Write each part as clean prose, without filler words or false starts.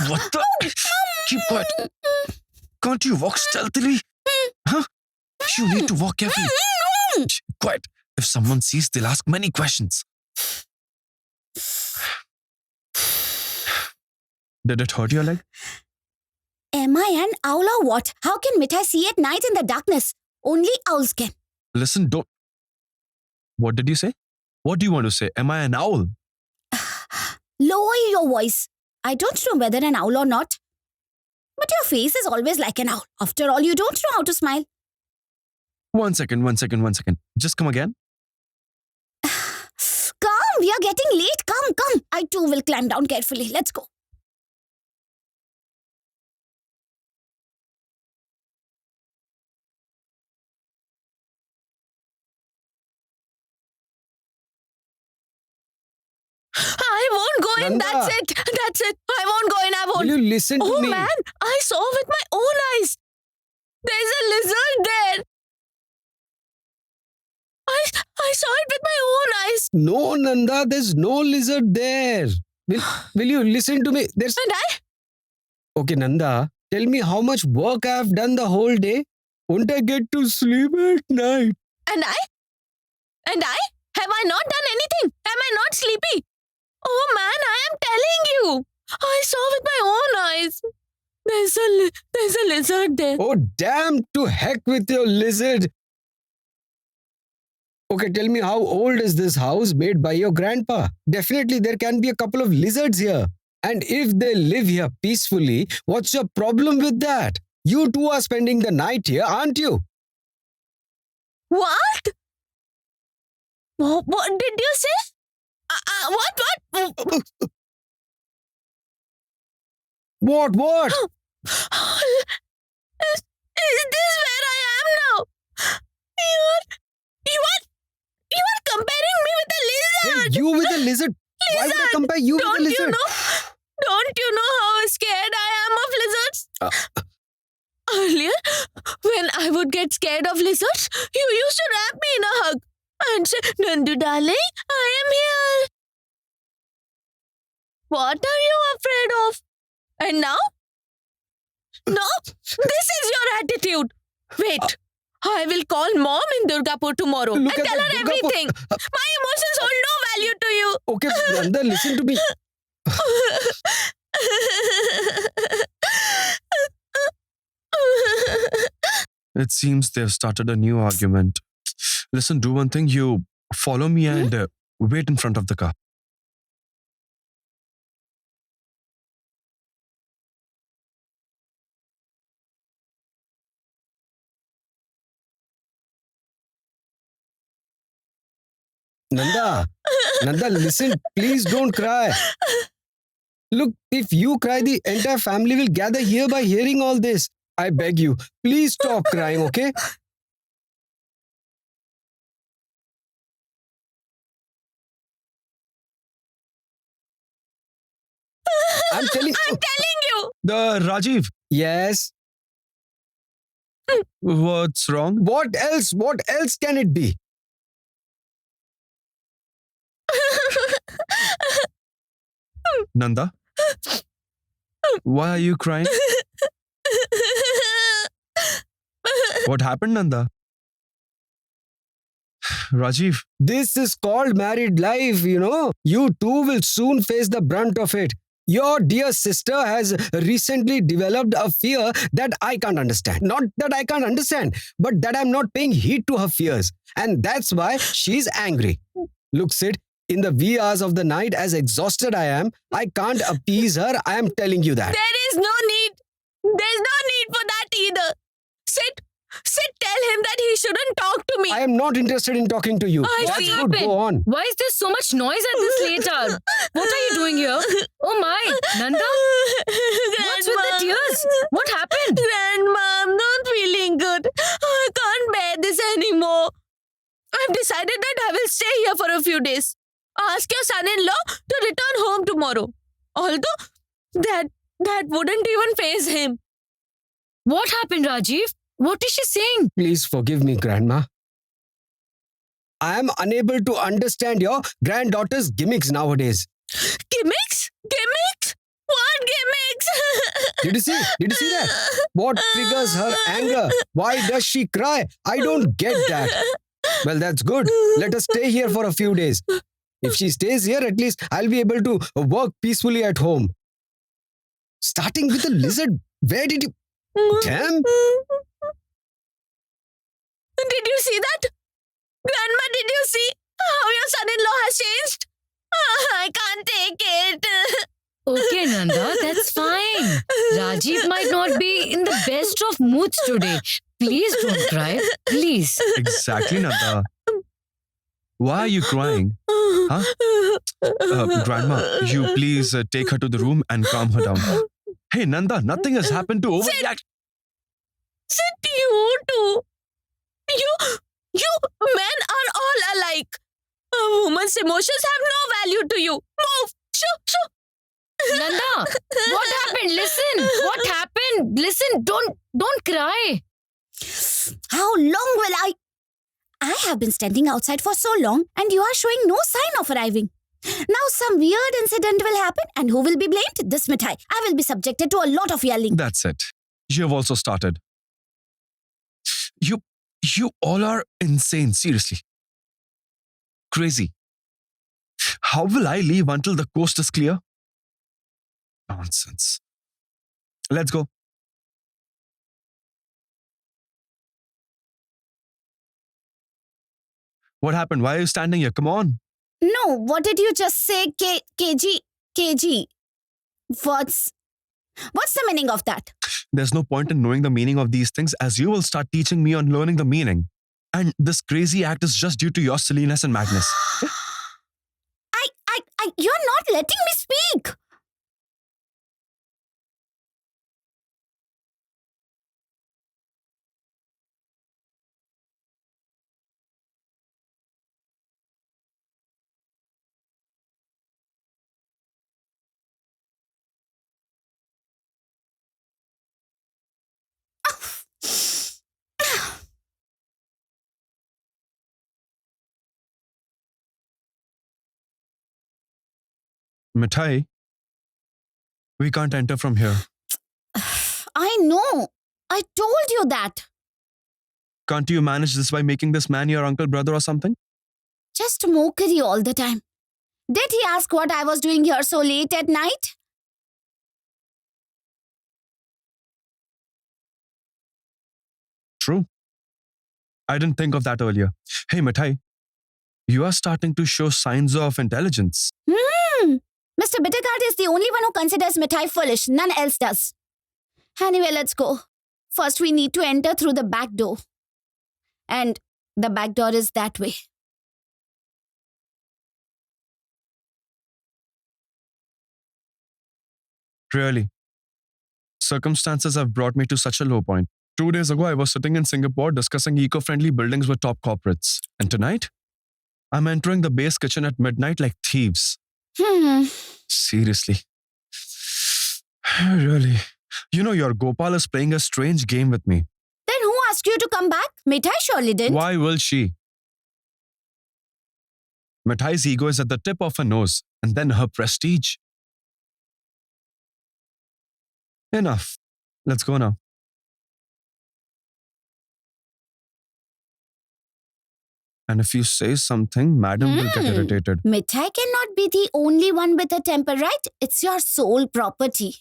What the? Keep quiet. Can't you walk stealthily? Huh? You need to walk carefully. Shh, quiet. If someone sees, they'll ask many questions. Did it hurt your leg? Am I an owl or what? How can Mithai see at night in the darkness? Only owls can. Listen, don't. What did you say? What do you want to say? Am I an owl? Lower your voice. I don't know whether an owl or not. But your face is always like an owl. After all, you don't know how to smile. One second. Just come again. Come, we are getting late. Come. I too will climb down carefully. Let's go. I won't go in. Nanda. That's it. I won't go in. I won't. Will you listen to Oh me? man, I saw with my own eyes. There's a lizard there. I saw it with my own eyes. No, Nanda, there's no lizard there. Will you listen to me? There's... And I? Okay, Nanda, tell me how much work I have done the whole day. Won't I get to sleep at night? And I? Have I not done anything? Am I not sleepy? Oh man, I am telling you. I saw with my own eyes. There's a lizard there. Oh, damn, to heck with your lizard. Okay, tell me, how old is this house made by your grandpa? Definitely there can be a couple of lizards here. And if they live here peacefully, what's your problem with that? You two are spending the night here, aren't you? What? What did you say? What? What? Is this where I am now? You are comparing me with a lizard. Hey, you with a lizard? Why would I compare you with a lizard? Don't you know how scared I am of lizards? Earlier, when I would get scared of lizards, you used to wrap me in a hug and say, Nandu darling, I am here. What are you afraid of? And now? No, this is your attitude. Wait, I will call mom in Durgapur tomorrow and Look at tell that her Durgapur. everything. My emotions hold no value to you. Okay, Nanda, listen to me. It seems they've started a new argument. Listen, do one thing. You follow me and wait in front of the car. Nanda, listen, please don't cry. Look, if you cry, the entire family will gather here by hearing all this. I beg you, please stop crying, okay? I'm telling you. The Rajiv, Yes. what's wrong? What else? What else can it be? Nanda, why are you crying? What happened, Nanda? Rajiv, This is called married life, you know. You too will soon face the brunt of it. Your dear sister has recently developed a fear that I can't understand. Not that I can't understand, but that I'm not paying heed to her fears. And that's why she's angry. Look, Sid, in the wee hours of the night, as exhausted I am, I can't appease her. I am telling you that. There is no need. There's no need for that either. Sit, tell him that he shouldn't talk to me. I am not interested in talking to you. I That's see. good. Go on. Why is there so much noise at this late hour? What are you doing here? Oh my, Nanda? What's with the tears? What happened? Grandma, I'm not feeling good. I can't bear this anymore. I've decided that I will stay here for a few days. Ask your son-in-law to return home tomorrow. Although that wouldn't even faze him. What happened, Rajiv? What is she saying? Please forgive me, Grandma. I am unable to understand your granddaughter's gimmicks nowadays. Gimmicks? Gimmicks? What gimmicks? Did you see? Did you see that? What triggers her anger? Why does she cry? I don't get that. Well, that's good. Let us stay here for a few days. If she stays here, at least I'll be able to work peacefully at home. Starting with a lizard. Where did you... Damn. Did you see that? Grandma, did you see how your son-in-law has changed? I can't take it. Okay, Nanda, that's fine. Rajiv might not be in the best of moods today. Please don't cry. Please. Exactly, Nanda. Why are you crying? Huh? Grandma, you please take her to the room and calm her down. Hey, Nanda, nothing has happened to overreact. Sit, you too. You men are all alike. A woman's emotions have no value to you. Move. Shoo. Nanda, what happened? Listen. What happened? Listen, don't cry. How long will I have been standing outside for so long and you are showing no sign of arriving. Now some weird incident will happen and who will be blamed? This Mithai. I will be subjected to a lot of yelling. That's it. You have also started. You all are insane, seriously. Crazy. How will I leave until the coast is clear? Nonsense. Let's go. What happened? Why are you standing here? Come on. No, what did you just say? KG. What's the meaning of that? There's no point in knowing the meaning of these things as you will start teaching me on learning the meaning. And this crazy act is just due to your silliness and madness. You're not letting me speak. Mithai, we can't enter from here. I know. I told you that. Can't you manage this by making this man your uncle, brother or something? Just mockery all the time. Did he ask what I was doing here so late at night? True. I didn't think of that earlier. Hey, Mithai, you are starting to show signs of intelligence. Mr. Bittercard is the only one who considers Mithai foolish. None else does. Anyway, let's go. First, we need to enter through the back door. And the back door is that way. Really. Circumstances have brought me to such a low point. 2 days ago, I was sitting in Singapore discussing eco-friendly buildings with top corporates. And tonight, I'm entering the base kitchen at midnight like thieves. Seriously. Really. You know, your Gopal is playing a strange game with me. Then who asked you to come back? Mithai surely didn't. Why will she? Mithai's ego is at the tip of her nose, and then her prestige. Enough. Let's go now. And if you say something, madam will get irritated. Mithai cannot be the only one with a temper, right? It's your sole property.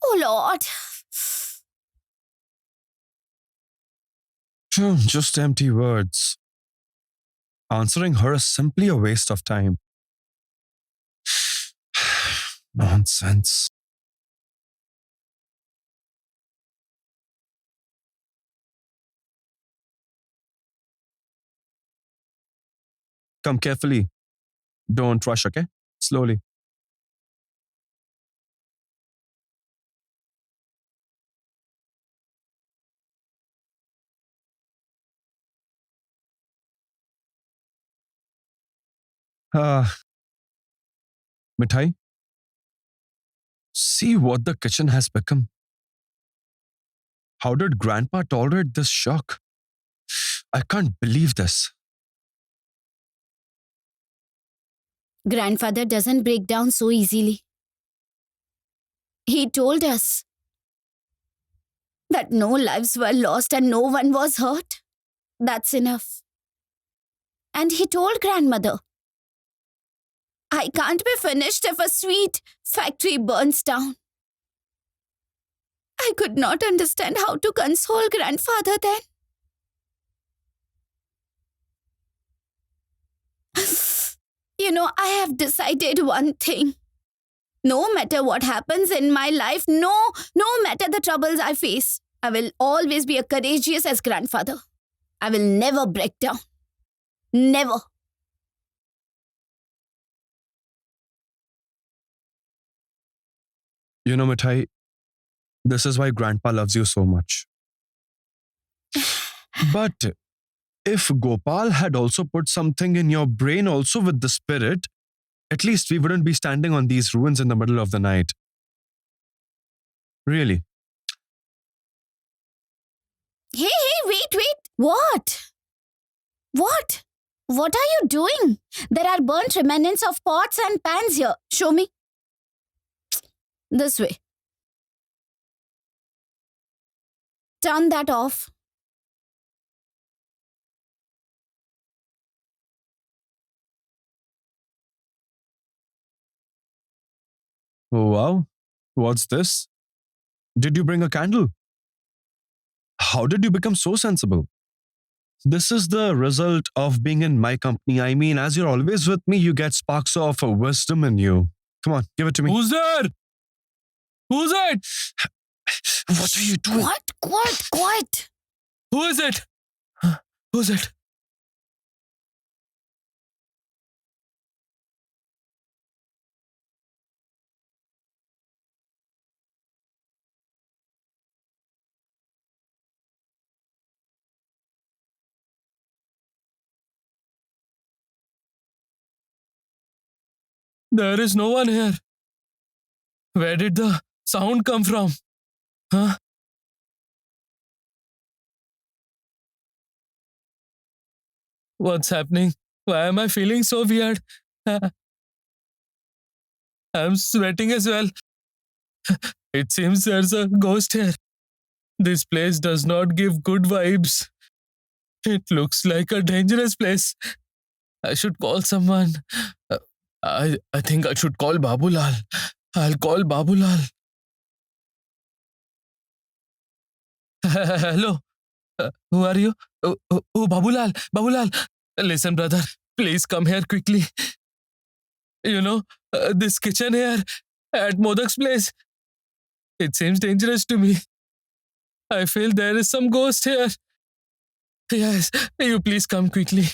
Oh, Lord. Just empty words. Answering her is simply a waste of time. Nonsense. Come carefully. Don't rush, okay? Slowly. Mithai, see what the kitchen has become. How did Grandpa tolerate this shock? I can't believe this. Grandfather doesn't break down so easily. He told us that no lives were lost and no one was hurt. That's enough. And he told grandmother, I can't be finished if a sweet factory burns down. I could not understand how to console grandfather then. I have decided one thing. No matter what happens in my life, no matter the troubles I face, I will always be a courageous as grandfather. I will never break down. Never. You know, Mithai, this is why Grandpa loves you so much. But if Gopal had also put something in your brain also with the spirit, at least we wouldn't be standing on these ruins in the middle of the night. Really. Hey, wait. What? What? What are you doing? There are burnt remnants of pots and pans here. Show me. This way. Turn that off. Oh, wow. What's this? Did you bring a candle? How did you become so sensible? This is the result of being in my company. I mean, as you're always with me, you get sparks of wisdom in you. Come on, give it to me. Who's there? Who's it? What are you doing? Quiet. Who is it? Who's it? There is no one here. Where did the sound come from? Huh? What's happening? Why am I feeling so weird? I'm sweating as well. It seems there's a ghost here. This place does not give good vibes. It looks like a dangerous place. I should call someone. I think I should call Babulal. I'll call Babulal. Hello. Who are you? Babulal. Babulal. Listen, brother. Please come here quickly. This kitchen here at Modak's place. It seems dangerous to me. I feel there is some ghost here. Yes, you please come quickly.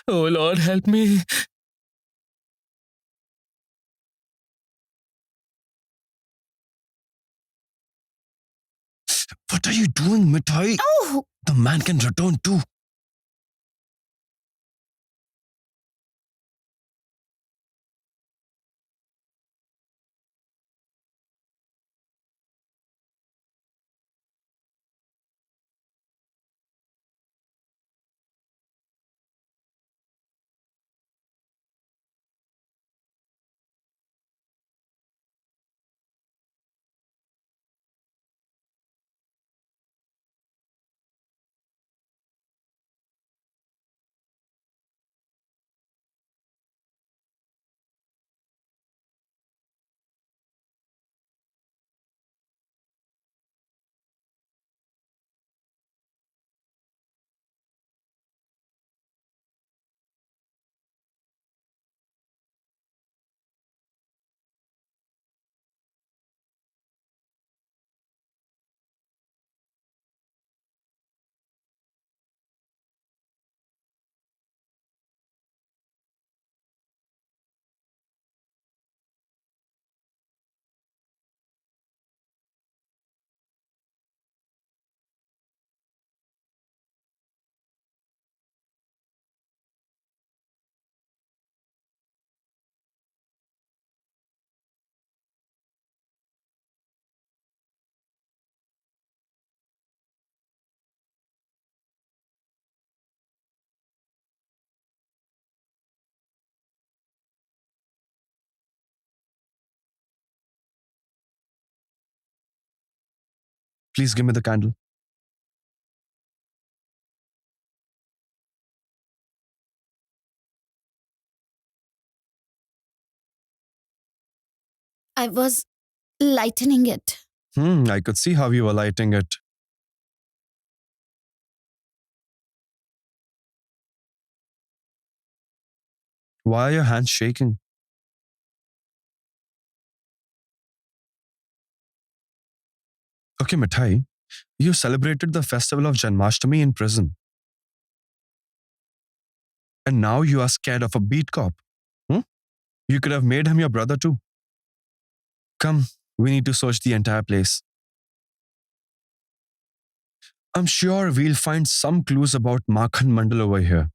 Oh Lord, help me. What are you doing, Mithai? Oh, The man can return too. Please give me the candle. I was lightening it. I could see how you were lighting it. Why are your hands shaking? Okay, Mithai, you celebrated the festival of Janmashtami in prison. And now you are scared of a beat cop. You could have made him your brother too. Come, we need to search the entire place. I'm sure we'll find some clues about Makhan Mandal over here.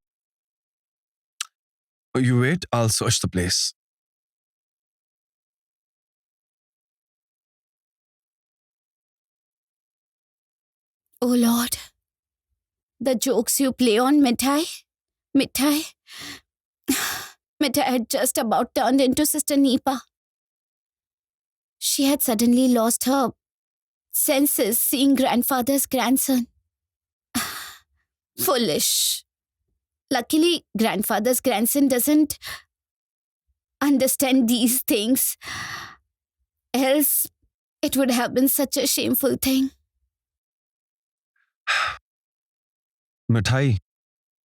You wait, I'll search the place. Oh Lord. The jokes you play on Mithai. Mithai had just about turned into Sister Neepa. She had suddenly lost her senses seeing grandfather's grandson. Foolish. Luckily, grandfather's grandson doesn't understand these things. Else, it would have been such a shameful thing. Mithai,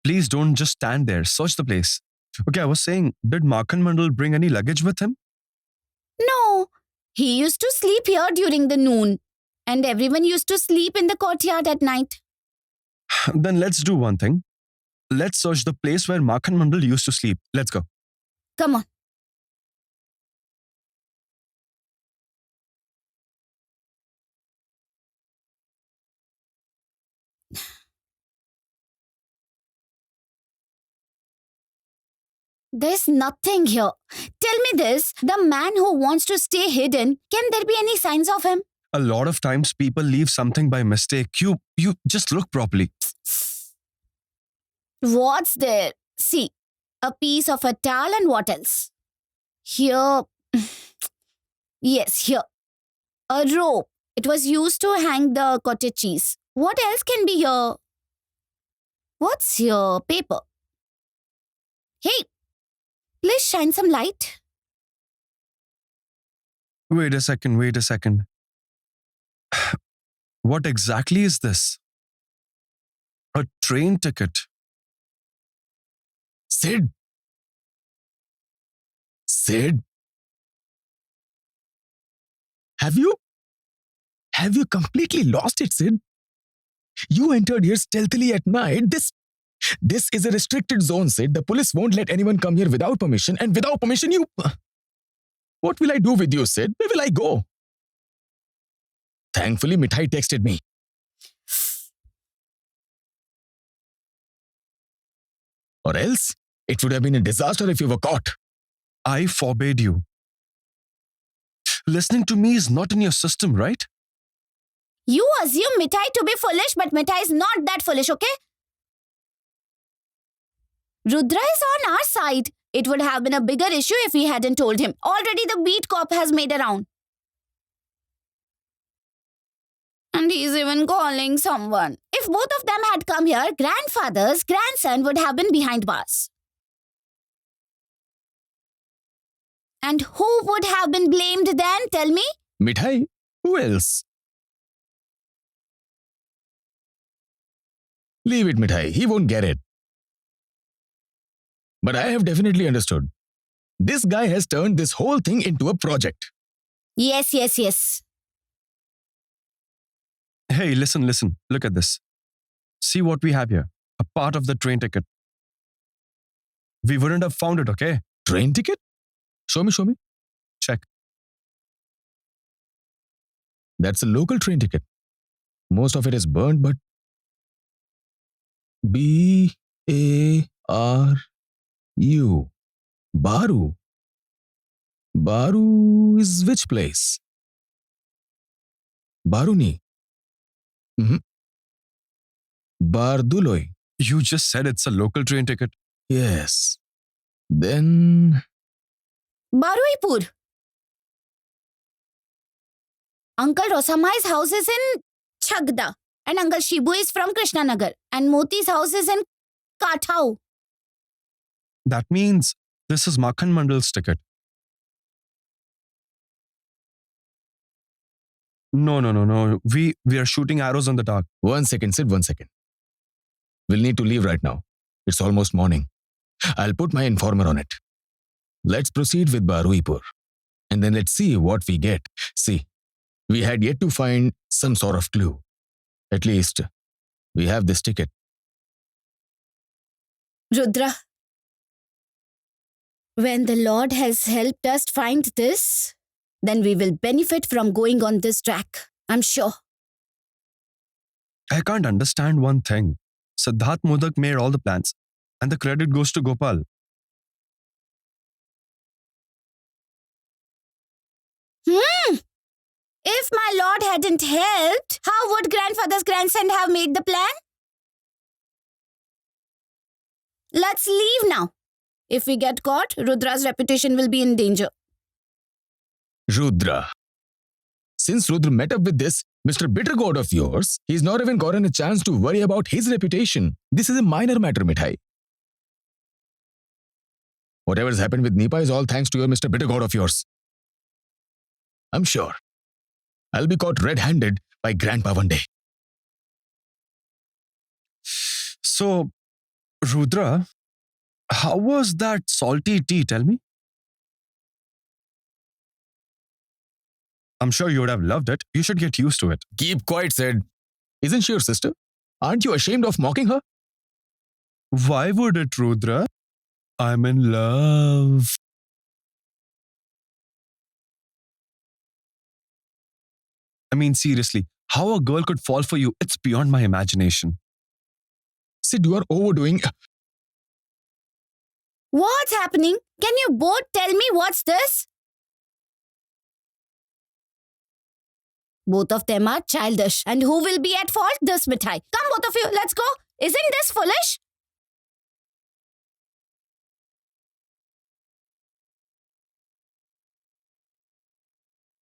please don't just stand there. Search the place. Okay, I was saying, did Makhan Mandal bring any luggage with him? No, he used to sleep here during the noon. And everyone used to sleep in the courtyard at night. Then let's do one thing. Let's search the place where Makhan Mandal used to sleep. Let's go. Come on. There's nothing here. Tell me this, the man who wants to stay hidden, can there be any signs of him? A lot of times people leave something by mistake. You just look properly. What's there? See, a piece of a towel and what else? Here. Yes, here. A rope. It was used to hang the cottage cheese. What else can be here? What's here? Paper. Hey, please shine some light. Wait a second. What exactly is this? A train ticket. Sid? Have you completely lost it, Sid? You entered here stealthily at night. This is a restricted zone, Sid. The police won't let anyone come here without permission, and without permission you... What will I do with you, Sid? Where will I go? Thankfully, Mithai texted me. Or else, it would have been a disaster if you were caught. I forbade you. Listening to me is not in your system, right? You assume Mithai to be foolish, but Mithai is not that foolish, okay? Rudra is on our side. It would have been a bigger issue if we hadn't told him. Already the beat cop has made a round. And he's even calling someone. If both of them had come here, grandfather's grandson would have been behind bars. And who would have been blamed then, tell me? Mithai? Who else? Leave it, Mithai. He won't get it. But I have definitely understood. This guy has turned this whole thing into a project. Yes. Hey, listen. Look at this. See what we have here. A part of the train ticket. We wouldn't have found it, okay? Train ticket? Show me. Check. That's a local train ticket. Most of it is burned, but... B-A-R-U. Baru. Baru is which place? Baruni. Barduloi. You just said it's a local train ticket. Yes. Then... Baruipur. Uncle Rosamai's house is in Chhagda. And Uncle Shibu is from Krishnanagar. And Moti's house is in Kathau. That means this is Makhan Mandal's ticket. No. We are shooting arrows in the dark. 1 second, Sid, 1 second. We'll need to leave right now. It's almost morning. I'll put my informer on it. Let's proceed with Baruipur. And then let's see what we get. See, we had yet to find some sort of clue. At least, we have this ticket. Rudra, when the Lord has helped us find this, then we will benefit from going on this track. I'm sure. I can't understand one thing. Siddharth Modak made all the plans, and the credit goes to Gopal. If my Lord hadn't helped, how would grandfather's grandson have made the plan? Let's leave now. If we get caught, Rudra's reputation will be in danger. Rudra. Since Rudra met up with this Mr. Bitter God of yours, he's not even gotten a chance to worry about his reputation. This is a minor matter, Mithai. Whatever's happened with Nipa is all thanks to your Mr. Bitter God of yours. I'm sure I'll be caught red-handed by Grandpa one day. So, Rudra, how was that salty tea? Tell me. I'm sure you would have loved it. You should get used to it. Keep quiet, Sid. Isn't she your sister? Aren't you ashamed of mocking her? Why would it, Rudra? I'm in love. I mean, seriously, how a girl could fall for you, it's beyond my imagination. Sid, you are overdoing. What's happening? Can you both tell me what's this? Both of them are childish. And who will be at fault? This Mithai. Come, both of you, let's go. Isn't this foolish?